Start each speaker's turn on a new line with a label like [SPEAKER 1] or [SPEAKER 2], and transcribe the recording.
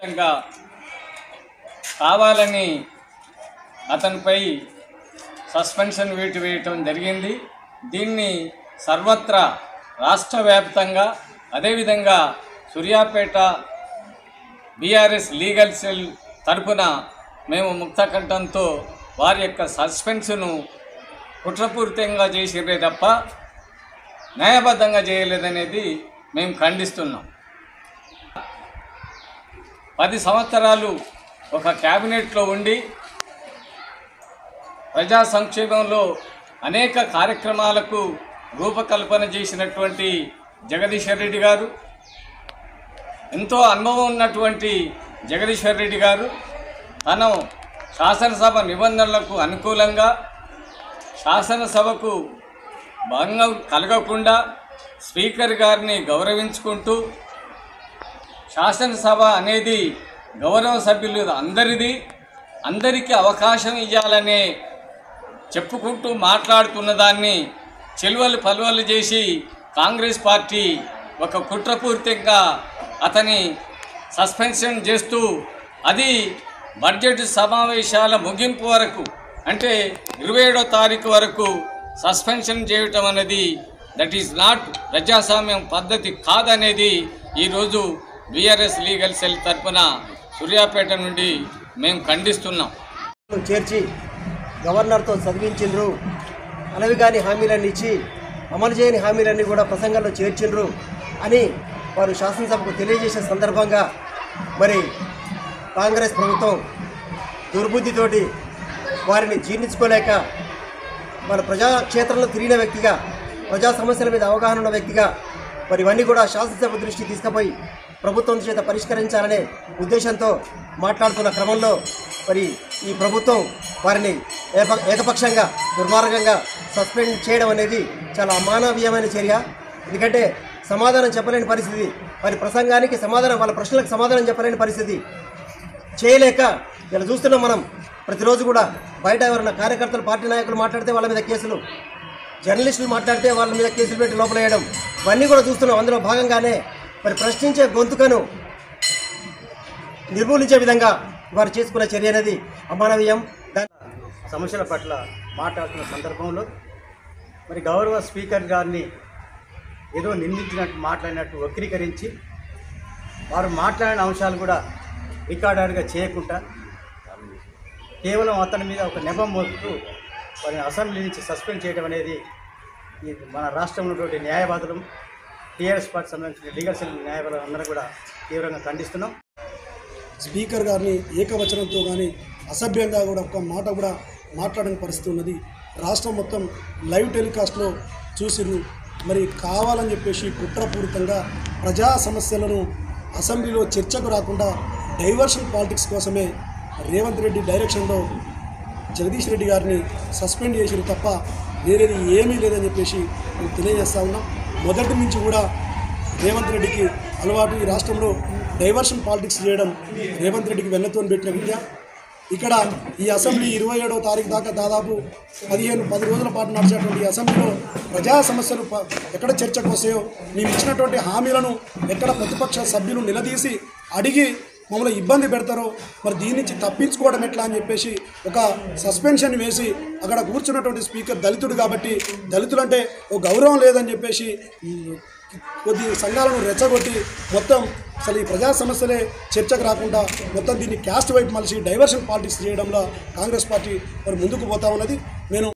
[SPEAKER 1] ఖచ్చితంగా కావాలని అతనిపై సస్పెన్షన్ వేయటం జరిగింది. దీన్ని సర్వత్రా రాష్ట్ర వ్యాప్తంగా అదేవిధంగా సూర్యాపేట బీఆర్ఎస్ లీగల్ సెల్ తరపున మేము ముక్తకంఠంతో వారి యొక్క సస్పెన్షన్ను కుట్రపూరితంగా చేసిరే తప్ప న్యాయబద్ధంగా చేయలేదనేది మేము ఖండిస్తున్నాం. 10 సంవత్సరాలు ఒక క్యాబినెట్లో ఉండి ప్రజా సంక్షేమంలో అనేక కార్యక్రమాలకు రూపకల్పన చేసినటువంటి జగదీశ్వర్ రెడ్డి గారు, ఎంతో అనుభవం ఉన్నటువంటి జగదీశ్వర్ రెడ్డి గారు తను శాసనసభ నిబంధనలకు అనుకూలంగా శాసనసభకు భంగం కలగకుండా స్పీకర్ గారిని గౌరవించుకుంటూ శాసనసభ అనేది గౌరవ సభ్యులు అందరికీ అవకాశం ఇవ్వాలనే చెప్పుకుంటూ మాట్లాడుతున్న దాన్ని చెలువలు పలువలు చేసి కాంగ్రెస్ పార్టీ ఒక కుట్రపూరితంగా అతని సస్పెన్షన్ చేస్తూ అది బడ్జెట్ సమావేశాల ముగింపు వరకు అంటే 27వ తారీఖు వరకు సస్పెన్షన్ చేయటం అనేది దట్ ఈజ్ నాట్ ప్రజాస్వామ్యం పద్ధతి కాదనేది ఈరోజు బీఆర్ఎస్ లీగల్ సెల్ తరపున సూర్యాపేట నుండి మేము ఖండిస్తున్నాం.
[SPEAKER 2] చేర్చి గవర్నర్తో చదివించిండ్రు, అలవి కాని హామీలన్నీ ఇచ్చి అమలు చేయని హామీలన్నీ కూడా ప్రసంగంలో చేర్చిండ్రు అని వారు శాసనసభకు తెలియజేసే సందర్భంగా మరి కాంగ్రెస్ ప్రభుత్వం దుర్బుద్ధితోటి వారిని జీర్ణించుకోలేక మన ప్రజాక్షేత్రంలో తిరిగిన వ్యక్తిగా, ప్రజా సమస్యల మీద అవగాహన ఉన్న వ్యక్తిగా మరి ఇవన్నీ కూడా శాసనసభ దృష్టికి తీసుకుపోయి ప్రభుత్వం చేత పరిష్కరించాలనే ఉద్దేశంతో మాట్లాడుతున్న క్రమంలో మరి ఈ ప్రభుత్వం వారిని ఏకపక్షంగా దుర్మార్గంగా సస్పెండ్ చేయడం అనేది చాలా అమానవీయమైన చర్య. ఎందుకంటే సమాధానం చెప్పలేని పరిస్థితి, వారి ప్రసంగానికి సమాధానం, వాళ్ళ ప్రశ్నలకు సమాధానం చెప్పలేని పరిస్థితి చేయలేక ఇలా చూస్తున్నాం. మనం ప్రతిరోజు కూడా బయట ఎవరైనా కార్యకర్తలు, పార్టీ నాయకులు మాట్లాడితే వాళ్ళ మీద కేసులు, జర్నలిస్టులు మాట్లాడితే వాళ్ళ మీద కేసులు పెట్టి లోపల వేయడం ఇవన్నీ కూడా చూస్తున్నాం. అందులో భాగంగానే మరి ప్రశ్నించే గొంతుకను నిర్మూలించే విధంగా వారు చేసుకున్న చర్య అనేది అమానవీయం. సమస్యల పట్ల మాట్లాడుతున్న సందర్భంలో మరి గౌరవ స్పీకర్ గారిని ఏదో నిందించినట్టు మాట్లాడినట్టు వక్రీకరించి వారు మాట్లాడిన అంశాలు కూడా రికార్డర్గా చేయకుండా కేవలం అతని మీద ఒక నెపం మోపుతూ వారిని అసెంబ్లీ నుంచి సస్పెండ్ చేయడం అనేది మన రాష్ట్రంలో ఉన్నటువంటి న్యాయవాదులు, టీఆర్ఎస్ పార్టీ సంబంధించిన లీగల్ సెల్ న్యాయవాదులు అందరూ కూడా తీవ్రంగా ఖండిస్తున్నాం.
[SPEAKER 3] స్పీకర్ గారిని ఏకవచనంతో కానీ అసభ్యంగా కూడా ఒక మాట కూడా మాట్లాడని పరిస్థితి ఉన్నది. రాష్ట్రం మొత్తం లైవ్ టెలికాస్ట్లో చూసిర్రు. మరి కావాలని చెప్పేసి కుట్రపూరితంగా ప్రజా సమస్యలను అసెంబ్లీలో చర్చకు రాకుండా డైవర్షన్ పాలిటిక్స్ కోసమే రేవంత్ రెడ్డి డైరెక్షన్లో జగదీష్ రెడ్డి గారిని సస్పెండ్ చేసిరు తప్ప వేరేది ఏమీ లేదని చెప్పేసి మేము తెలియజేస్తూ ఉన్నాం. మొదటి నుంచి కూడా రేవంత్ రెడ్డికి అలవాటు ఈ రాష్ట్రంలో డైవర్షన్ పాలిటిక్స్ చేయడం రేవంత్ రెడ్డికి వెన్నతోని పెట్టిన విద్య. ఇక్కడ ఈ అసెంబ్లీ 27వ తారీఖు దాకా దాదాపు 10 రోజుల పాటు నడిచేటువంటి అసెంబ్లీలో ప్రజా సమస్యలు ఎక్కడ చర్చకు వస్తాయో, మేము ఇచ్చినటువంటి హామీలను ఎక్కడ ప్రతిపక్ష సభ్యులు నిలదీసి అడిగి మమ్మల్ని ఇబ్బంది పెడతారో మరి దీని నుంచి తప్పించుకోవడం ఎట్లా అని చెప్పేసి ఒక సస్పెన్షన్ వేసి అక్కడ కూర్చున్నటువంటి స్పీకర్ దళితుడు కాబట్టి దళితులంటే ఒక గౌరవం లేదని చెప్పేసి కొద్ది సంఘాలను రెచ్చగొట్టి మొత్తం అసలు ఈ ప్రజా సమస్యలే చర్చకు రాకుండా మొత్తం దీన్ని క్యాస్ట్ వైపు మలిసి డైవర్షన్ పాలిటిక్స్ చేయడంలో కాంగ్రెస్ పార్టీ మరి ముందుకు పోతా ఉన్నది. నేను